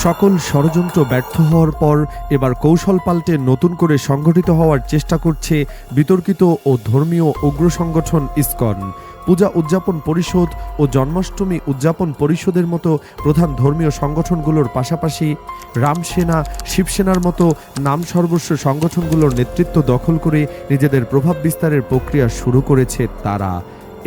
সকল ষড়যন্ত্র ব্যর্থ হওয়ার পর এবার কৌশল পাল্টে নতুন করে সংগঠিত হওয়ার চেষ্টা করছে বিতর্কিত ও ধর্মীয় উগ্র সংগঠন ইসকন। পূজা উদযাপন পরিষদ ও জন্মাষ্টমী উদযাপন পরিষদের মতো প্রধান ধর্মীয় সংগঠনগুলোর পাশাপাশি রামসেনা, শিবসেনার মতো নাম সর্বস্ব সংগঠনগুলোর নেতৃত্ব দখল করে নিজেদের প্রভাব বিস্তারের প্রক্রিয়া শুরু করেছে তারা।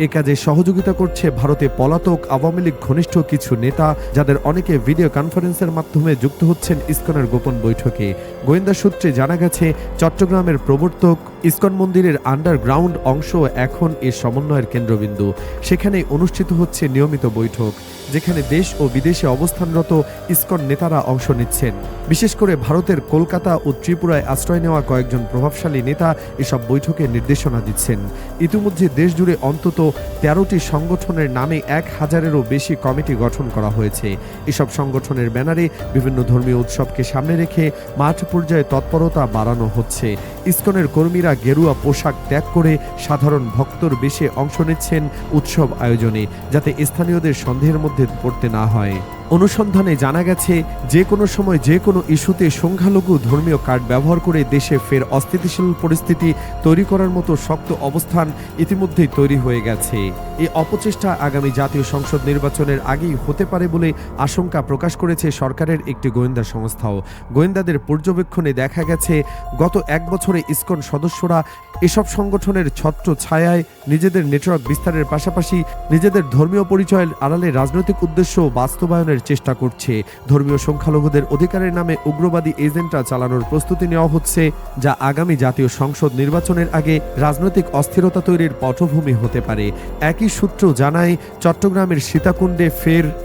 এ কাজে সহযোগিতা করছে ভারতে পলাতক আওয়ামী লীগ ঘনিষ্ঠ কিছু নেতা, যাদের অনেকে ভিডিও কনফারেন্সের মাধ্যমে যুক্ত হচ্ছেন ইসকনের গোপন বৈঠকে। গোয়েন্দা সূত্রে জানা গেছে, চট্টগ্রামের প্রবর্তক ইসকন মন্দিরের আন্ডারগ্রাউন্ড অংশ এখন এ সমন্বয়ের কেন্দ্রবিন্দু। সেখানে অনুষ্ঠিত হচ্ছে নিয়মিত বৈঠক, যেখানে দেশ ও বিদেশে অবস্থানরত ইসকন নেতারা অংশ নিচ্ছেন। বিশেষ করে ভারতের কলকাতা ও ত্রিপুরায় আশ্রয় নেওয়া কয়েকজন প্রভাবশালী নেতা এসব বৈঠকে নির্দেশনা দিচ্ছেন। ইতিমধ্যে দেশজুড়ে অন্তত ১৩টি সংগঠনের নামে ১,০০০-এরও বেশি কমিটি গঠন করা হয়েছে। এসব সংগঠনের ব্যানারে বিভিন্ন ধর্মীয় উৎসবকে সামনে রেখে মাঠ পর্যায়ে তৎপরতা বাড়ানো হচ্ছে। ইসকনের কর্মীরা গেরুয়া পোশাক ত্যাগ করে সাধারণ ভক্তর বেশে অংশ নিচ্ছেন উৎসব আয়োজনে, যাতে স্থানীয়দের সন্দেহের মধ্যে পড়তে না হয়। অনুসন্ধানে জানা গেছে, যে কোনো সময় যে কোনো ইস্যুতে সংখ্যালঘু ধর্মীয় কার্ড ব্যবহার করে দেশে ফের অস্থিতিশীল পরিস্থিতি তৈরি করার মতো শক্ত অবস্থান ইতিমধ্যেই তৈরি হয়ে গেছে। এই অপচেষ্টা আগামী জাতীয় সংসদ নির্বাচনের আগেই হতে পারে বলে আশঙ্কা প্রকাশ করেছে সরকারের একটি গোয়েন্দা সংস্থাও। গোয়েন্দাদের পর্যবেক্ষণে দেখা গেছে, গত এক বছরে ইসকন সদস্যরা এসব সংগঠনের ছত্র ছায়ায় নিজেদের নেটওয়ার্ক বিস্তারের পাশাপাশি নিজেদের ধর্মীয় পরিচয়ের আড়ালে রাজনৈতিক উদ্দেশ্য বাস্তবায়নের চেষ্টা করছে। ধর্মীয় সংখ্যালঘুদের অধিকারের নামে উগ্রবাদী এজেন্টরা চালানোর প্রস্তুতি নেওয়া হচ্ছে, যা আগামী জাতীয় সংসদ নির্বাচনের আগে রাজনৈতিক অস্থিরতা তৈরির পটভূমি হতে পারে। একই সূত্র জানায়, চট্টগ্রামের সীতাকুণ্ডে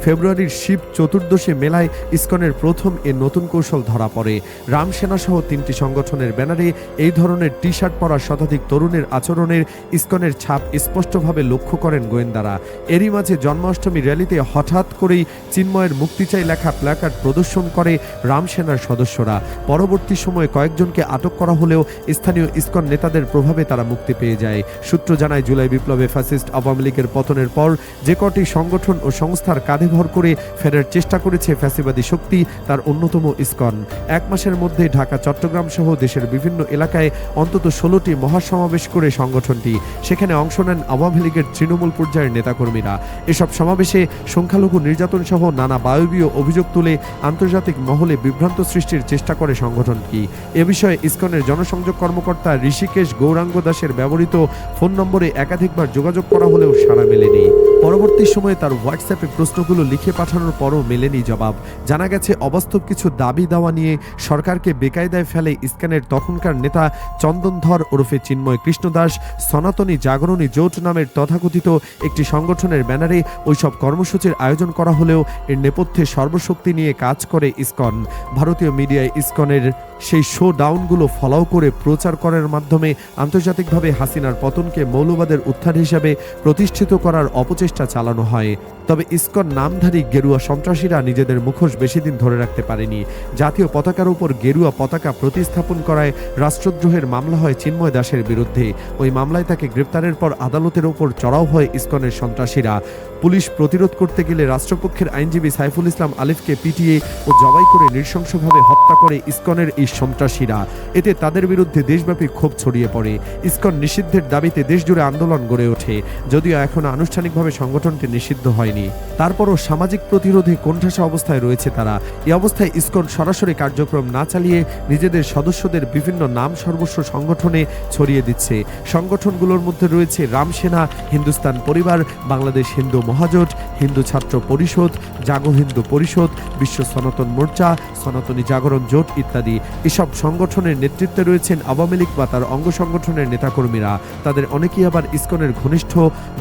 ফেব্রুয়ারির শিব চতুর্দশী মেলায় ইসকনের প্রথম এ নতুন কৌশল ধরা পড়ে। রামসেনা সহ 3টি সংগঠনের ব্যানারে এই ধরনের টি শার্ট পরা শতাধিক তরুণের আচরণের ইসকনের ছাপ স্পষ্টভাবে লক্ষ্য করেন গোয়েন্দারা। এরই মাঝে জন্মাষ্টমী র্যালিতে হঠাৎ করেই চিন্ময়ের মুক্তি চাই লেখা প্ল্যাকার্ড প্রদর্শন করে রামসেনার সদস্যরা। পরবর্তী সময়ে কয়েকজনকে আটক করা হলেও স্থানীয় ইসকন নেতাদের প্রভাবে তারা মুক্তি পেয়ে যায়। সূত্র জানায়, জুলাই বিপ্লবে ফ্যাসিস্ট আওয়ামী লীগের পতনের পর যে কটি সংগঠন ও সংস্থার কাঁধে ভর করে ফেরার চেষ্টা করেছে ফ্যাসিবাদী শক্তি, তার অন্যতম ইসকন। এক মাসের মধ্যে ঢাকা, চট্টগ্রাম সহ দেশের বিভিন্ন এলাকায় অন্তত 16টি মহাসমাবেশ করে সংগঠনটি। সেখানে অংশ নেন আওয়ামী লীগের তৃণমূল পর্যায়ের নেতাকর্মীরা। এসব সমাবেশে সংখ্যালঘু নির্যাতন সহ নানা বায়বীয় অভিযোগ তুলে আন্তর্জাতিক মহলে বিভ্রান্ত সৃষ্টির চেষ্টা করে সংগঠনটি। এ বিষয়ে ইসকনের জনসংযোগ কর্মকর্তা ঋষিকেশ গৌরাঙ্গ দাসের ব্যবহৃত ফোন নম্বরে একাধিকবার যোগাযোগ করা হলেও সাড়া মেলেনি। পরবর্তী সময়ে তার হোয়াটসঅ্যাপে প্রশ্নগুলো লিখে পাঠানোর পরও মেলেনি জবাব। জানা গেছে, অবাস্তব কিছু দাবি দাওয়া নিয়ে সরকারকে বেকায়দায় ফেলে ইসকনের তখনকার নেতা চন্দনধর ওরফে চিন্ময় কৃষ্ণ দাস সনাতনী জাগরণী জোট নামের তথাকথিত একটি সংগঠনের ব্যানারে ওইসব কর্মসূচির আয়োজন করা হলেও এর নেপথ্যে সর্বশক্তি নিয়ে কাজ করে ইসকন। ভারতীয় মিডিয়ায় ইসকনের সেই শো ডাউনগুলো ফলো করে প্রচার করার মাধ্যমে আন্তর্জাতিকভাবে হাসিনার পতনকে মৌলবাদের উত্থান হিসাবে প্রতিষ্ঠিত করার অপচেষ্টা চালানো হয়। তবে ইসকন নামধারী গেরুয়া সন্ত্রাসীরা নিজেদের মুখোশ বেশি দিন ধরে রাখতে পারেনি। জাতীয় পতাকার উপর গেরুয়া পতাকা প্রতিস্থাপন করায় রাষ্ট্রদ্রোহের মামলা হয় চিন্ময় দাসের বিরুদ্ধে। ওই মামলায় তাকে গ্রেপ্তারের পর আদালতের ওপর চড়াও হয় ইসকনের সন্ত্রাসীরা। পুলিশ প্রতিরোধ করতে গেলে রাষ্ট্রপক্ষের আইনজীবী সাইফুল ইসলাম আলিফকে পিটিয়ে ও জবাই করে নৃশংসভাবে হত্যা করে ইসকনের এই সন্ত্রাসীরা। এতে তাদের বিরুদ্ধে দেশব্যাপী ক্ষোভ ছড়িয়ে পড়ে। ইসকন নিষিদ্ধের দাবিতে দেশজুড়ে আন্দোলন গড়ে ওঠে, যদিও এখনো আনুষ্ঠানিকভাবে সংগঠনটি নিষিদ্ধ হয়নি। তারপরও সামাজিক প্রতিরোধে কোণঠাসা অবস্থায় রয়েছে তারা। এই অবস্থায় ইসকন সরাসরি কার্যক্রম না চালিয়ে নিজেদের সদস্যদের বিভিন্ন নাম সর্বস্ব সংগঠনে ছড়িয়ে দিচ্ছে। সংগঠনগুলোর মধ্যে রয়েছে রামসেনা, হিন্দুস্তান পরিবার, বাংলাদেশ হিন্দু মহাজোট, হিন্দু ছাত্র পরিষদ, জাগো হিন্দু পরিষদ, বিশ্ব সনাতন মোর্চা, সনাতনী জাগরণ জোট ইত্যাদি। এসব সংগঠনের নেতৃত্বে রয়েছেন আওয়ামী লীগ বা তার অঙ্গ সংগঠনের নেতাকর্মীরা। তাদের অনেকেই আবার ইসকনের ঘনিষ্ঠ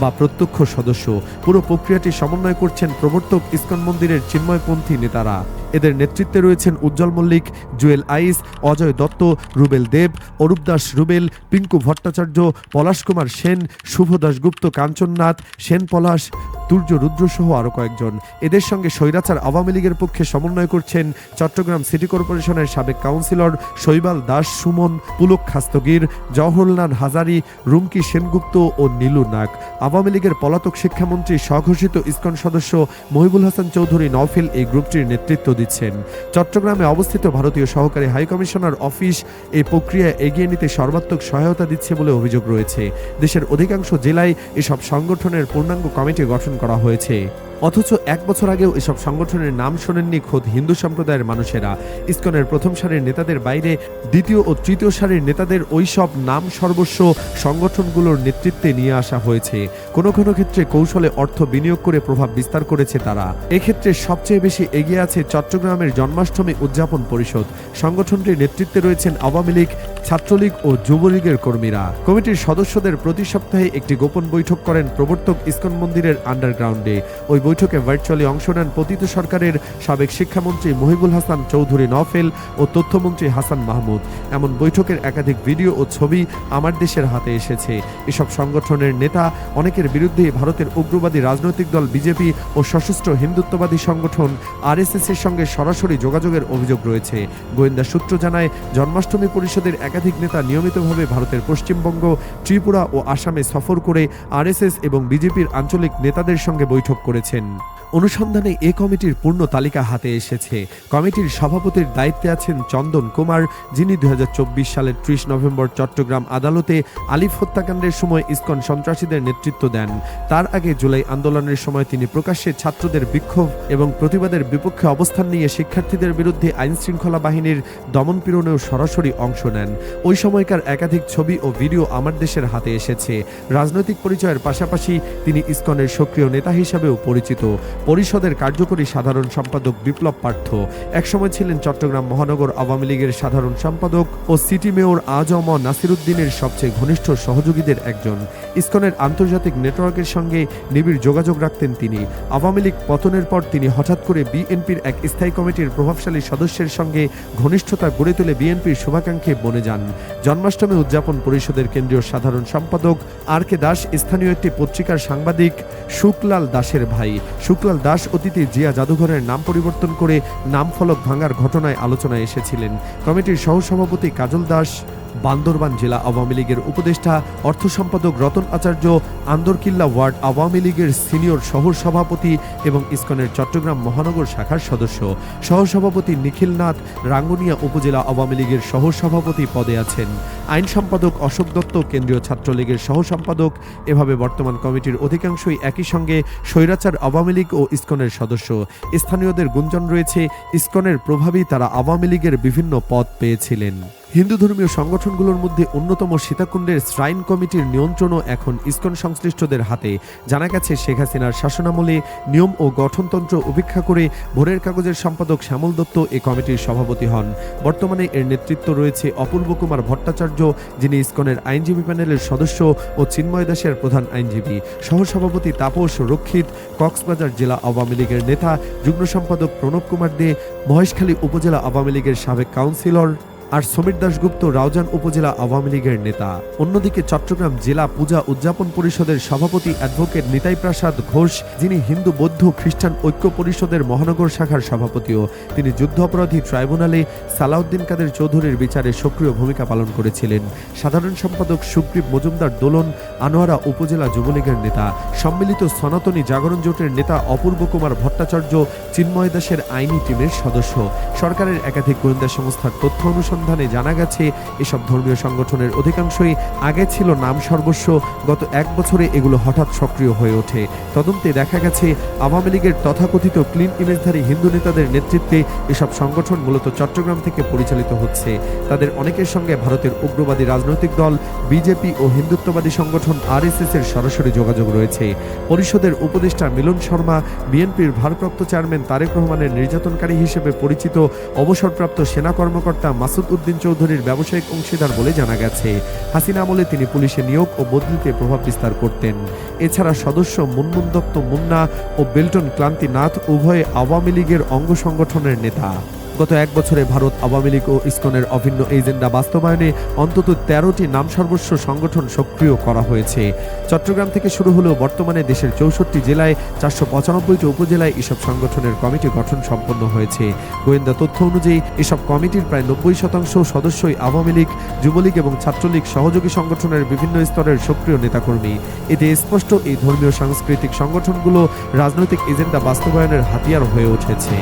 বা প্রত্যক্ষ সদস্য। পুরো প্রক্রিয়াটি সমন্বয় করছেন প্রবর্তক ইসকন মন্দিরের চিন্ময়পন্থী নেতারা। এদের নেতৃত্বে রয়েছেন উজ্জ্বল মল্লিক, জুয়েল আইস, অজয় দত্ত, রুবেল দেব, অরূপ দাস রুবেল, পিঙ্কু ভট্টাচার্য, পলাশ কুমার সেন, শুভ দাশগুপ্ত, কাঞ্চননাথ, সেন পলাশ, তুর্য রুদ্র সহ আরও কয়েকজন। এদের সঙ্গে স্বৈরাচার আওয়ামী লীগের পক্ষে সমন্বয় করছেন চট্টগ্রাম সিটি কর্পোরেশনের সাবেক কাউন্সিলর শৈবাল দাস সুমন, পুলক খাস্তগির, জওহরলাল হাজারি, রুমকি সেনগুপ্ত ও নীলু নাগ। আওয়ামী লীগের পলাতক শিক্ষামন্ত্রী স্বঘোষিত ইসকন সদস্য মহিবুল হাসান চৌধুরী নওফেল এই গ্রুপটির নেতৃত্ব দিচ্ছেন। চট্টগ্রামে অবস্থিত ভারতীয় সহকারী হাইকমিশনার অফিস এই প্রক্রিয়া এগিয়ে নিতে সর্বাত্মক সহায়তা দিচ্ছে বলে অভিযোগ রয়েছে। দেশের অধিকাংশ জেলায় এসব সংগঠনের পূর্ণাঙ্গ কমিটি গঠন করা হয়েছে। অথচ 1 বছর আগেও এসব সংগঠনের নাম শোনেননি খোদ হিন্দু সম্প্রদায়ের মানুষেরা। ইসকনের প্রথম সারির নেতাদের বাইরে দ্বিতীয় ও তৃতীয় সারির নেতাদের ওই সব নাম সর্বস্ব সংগঠনগুলোর নেতৃত্বে নিয়ে আসা হয়েছে। কোনো কোনো ক্ষেত্রে কৌশলে অর্থ বিনিয়োগ করে প্রভাব বিস্তার করেছে তারা। এক্ষেত্রে সবচেয়ে বেশি এগিয়ে আছে চট্টগ্রামের জন্মাষ্টমী উদযাপন পরিষদ। সংগঠনটির নেতৃত্বে রয়েছেন আওয়ামী লীগ, ছাত্রলীগ ও যুবলীগের কর্মীরা। কমিটির সদস্যদের প্রতি সপ্তাহে একটি গোপন বৈঠক করেন প্রবর্তক ইসকন মন্দিরের আন্ডারগ্রাউন্ডে। ওই বৈঠকে ভার্চুয়ালি অংশ নেন পতিত সরকারের সাবেক শিক্ষামন্ত্রী মহিবুল হাসান চৌধুরী নওফেল ও তথ্যমন্ত্রী হাসান মাহমুদ। এমন বৈঠকের একাধিক ভিডিও ও ছবি আমার দেশের হাতে এসেছে। এসব সংগঠনের নেতা অনেকের বিরুদ্ধে ভারতের উগ্রবাদী রাজনৈতিক দল বিজেপি ও সশস্ত্র হিন্দুত্ববাদী সংগঠন আরএসএস এর সঙ্গে সরাসরি যোগাযোগের অভিযোগ রয়েছে। গোয়েন্দা সূত্র জানায়, জন্মাষ্টমী পরিষদের একাধিক নেতা নিয়মিতভাবে ভারতের পশ্চিমবঙ্গ, ত্রিপুরা ও আসামে সফর করে আরএসএস এবং বিজেপির আঞ্চলিক নেতাদের সঙ্গে বৈঠক করেছেন। অনুসন্ধানে এ কমিটির পূর্ণ তালিকা হাতে এসেছে। কমিটির সভাপতির দায়িত্বে আছেন চন্দন কুমার, যিনি 2024 সালের 30 নভেম্বর চট্টগ্রাম আদালতে আলিফ হত্যাকাণ্ডের সময় ইসকন সন্ত্রাসীদের নেতৃত্ব দেন। তার আগে জুলাই আন্দোলনের সময় তিনি প্রকাশ্যে ছাত্রদের বিক্ষোভ এবং প্রতিবাদের বিপক্ষে অবস্থান নিয়ে শিক্ষার্থীদের বিরুদ্ধে আইনশৃঙ্খলা বাহিনীর দমনপীড়নেও সরাসরি অংশ নেন। ওই সময়কার একাধিক ছবি ও ভিডিও আমার দেশের হাতে এসেছে। রাজনৈতিক পরিচয়ের পাশাপাশি তিনি ইসকনের সক্রিয় নেতা হিসাবেও পরিচিত। পরিষদের কার্যকরী সাধারণ সম্পাদক বিপ্লব পার্থ একসময় ছিলেন চট্টগ্রাম মহানগর আওয়ামী লীগের সাধারণ সম্পাদক ও সিটি মেয়র আজম নাসিরুদ্দিনের সবচেয়ে ঘনিষ্ঠ সহযোগীদের একজন। ইসকনের আন্তর্জাতিক নেটওয়ার্কের সঙ্গে নিবিড় যোগাযোগ রাখতেন তিনি। আওয়ামী লীগ পতনের পর তিনি হঠাৎ করে বিএনপির এক স্থায়ী কমিটির প্রভাবশালী সদস্যের সঙ্গে ঘনিষ্ঠতা গড়ে তুলে বিএনপির শুভাকাঙ্ক্ষী বনে যান। জন্মাষ্টমী উদযাপন পরিষদের কেন্দ্রীয় সাধারণ সম্পাদক আর কে দাস স্থানীয় একটি পত্রিকার সাংবাদিক শুকলাল দাসের ভাই। শুকলাল দাস অতীতে জিয়া জাদুঘরের নাম পরিবর্তন করে নামফলক ভাঙার ঘটনায় আলোচনায় এসেছিলেন। কমিটির সহসভাপতি কাজল দাস, বান্দরবান জেলা আওয়ামী লীগের উপদেষ্টা অর্থ সম্পাদক রতন আচার্য, আন্দরকিল্লা ওয়ার্ড আওয়ামী লীগের সিনিয়র শহর সভাপতি এবং ইসকনের চট্টগ্রাম মহানগর শাখার সদস্য। সহসভাপতি নিখিল নাথ রাঙ্গুনিয়া উপজেলা আওয়ামী লীগের সহসভাপতি পদে আছেন। আইন সম্পাদক অশোক দত্ত কেন্দ্রীয় ছাত্রলীগের সহ সম্পাদক। এভাবে বর্তমান কমিটির অধিকাংশই একই সঙ্গে স্বৈরাচার আওয়ামী লীগ ও ইসকনের সদস্য। স্থানীয়দের গুঞ্জন রয়েছে, ইসকনের প্রভাবেই তারা আওয়ামী লীগের বিভিন্ন পদ পেয়েছিলেন। হিন্দু ধর্মীয় সংগঠনগুলোর মধ্যে অন্যতম সীতাকুণ্ডের শ্রাইন কমিটির নিয়ন্ত্রণও এখন ইসকন সংশ্লিষ্টদের হাতে। জানা গেছে, শেখ হাসিনার শাসনামলে নিয়ম ও গঠনতন্ত্র উপেক্ষা করে ভোরের কাগজের সম্পাদক শ্যামল দত্ত এ কমিটির সভাপতি হন। বর্তমানে এর নেতৃত্ব রয়েছে অপূর্ব কুমার ভট্টাচার্য, যিনি ইসকনের আইনজীবী প্যানেলের সদস্য ও চিন্ময় দাসের প্রধান আইনজীবী। সহসভাপতি তাপস রক্ষিত কক্সবাজার জেলা আওয়ামী লীগের নেতা, যুগ্ম সম্পাদক প্রণব কুমার দে মহেশখালী উপজেলা আওয়ামী লীগের সাবেক কাউন্সিলর, আর সমীর দাশগুপ্ত রাউজান উপজেলা আওয়ামী লীগের নেতা। অন্যদিকে চট্টগ্রাম জেলা পূজা উদযাপন পরিষদের সভাপতি অ্যাডভোকেট নিতাই প্রসাদ ঘোষ, যিনি হিন্দু বৌদ্ধ খ্রিস্টান ঐক্য পরিষদের মহানগর শাখার সভাপতিও। তিনি যুদ্ধ অপরাধী ট্রাইব্যুনালে সালাউদ্দিন কাদের চৌধুরীর বিচারে সক্রিয় ভূমিকা পালন করেছিলেন। সাধারণ সম্পাদক সুগ্রীব মজুমদার দোলন আনোয়ারা উপজেলা যুবলীগের নেতা। সম্মিলিত সনাতনী জাগরণ জোটের নেতা অপূর্ব কুমার ভট্টাচার্য চিন্ময় দাসের আইনি টিমের সদস্য। সরকারের একাধিক গোয়েন্দা সংস্থার তথ্য অনুসন্ধানে জানা গেছে, এসব ধর্মীয় সংগঠনের অধিকাংশই আগে ছিল নাম সর্বস্ব। গত 1 বছরে এগুলো হঠাৎ সক্রিয় হয়ে ওঠে। তদন্তে দেখা গেছে, আওয়ামী লীগের তথাকথিত ক্লিন ইমেজধারী হিন্দু নেতাদের নেতৃত্বে এসব সংগঠন মূলত চট্টগ্রাম থেকে পরিচালিত হচ্ছে। তাদের অনেকের সঙ্গে ভারতের উগ্রবাদী রাজনৈতিক দল বিজেপি ও হিন্দুত্ববাদী সংগঠন আরএসএস এর সরাসরি যোগাযোগ রয়েছে। পরিষদের উপদেষ্টা মিলন শর্মা, বিএনপির ভারপ্রাপ্ত চেয়ারম্যান তারেক রহমানের নির্যাতনকারী হিসেবে পরিচিত অবসরপ্রাপ্ত সেনা কর্মকর্তা মাসুদ উদ্দিন চৌধুরীর ব্যবসায়িক অংশীদার বলে জানা গেছে। হাসিনা আমলে তিনি পুলিশে নিয়োগ ও বদলিতে প্রভাব বিস্তার করতেন। এছাড়া সদস্য মুনমুন দত্ত মুন্না ও বেলটন ক্লান্তি নাথ উভয়ে আওয়ামী লীগের অঙ্গ সংগঠনের নেতা। গত এক বছরে ভারত আওয়ামী লীগ ও ইসকনের অভিন্ন এজেন্ডা বাস্তবায়নে অন্তত ১৩টি নামসর্বস্ব সংগঠন সক্রিয় করা হয়েছে। চট্টগ্রাম থেকে শুরু হলেও বর্তমানে দেশের ৬৪ জেলায় ৪৯৫টি উপজেলায় এসব সংগঠনের কমিটি গঠন সম্পন্ন হয়েছে। গোয়েন্দা তথ্য অনুযায়ী এসব কমিটির প্রায় ৯০% সদস্যই আওয়ামী লীগ, যুবলীগ এবং ছাত্রলীগ সহযোগী সংগঠনের বিভিন্ন স্তরের সক্রিয় নেতাকর্মী। এতে স্পষ্ট এই ধর্মীয় সাংস্কৃতিক সংগঠনগুলো রাজনৈতিক এজেন্ডা বাস্তবায়নের হাতিয়ার হয়ে উঠেছে।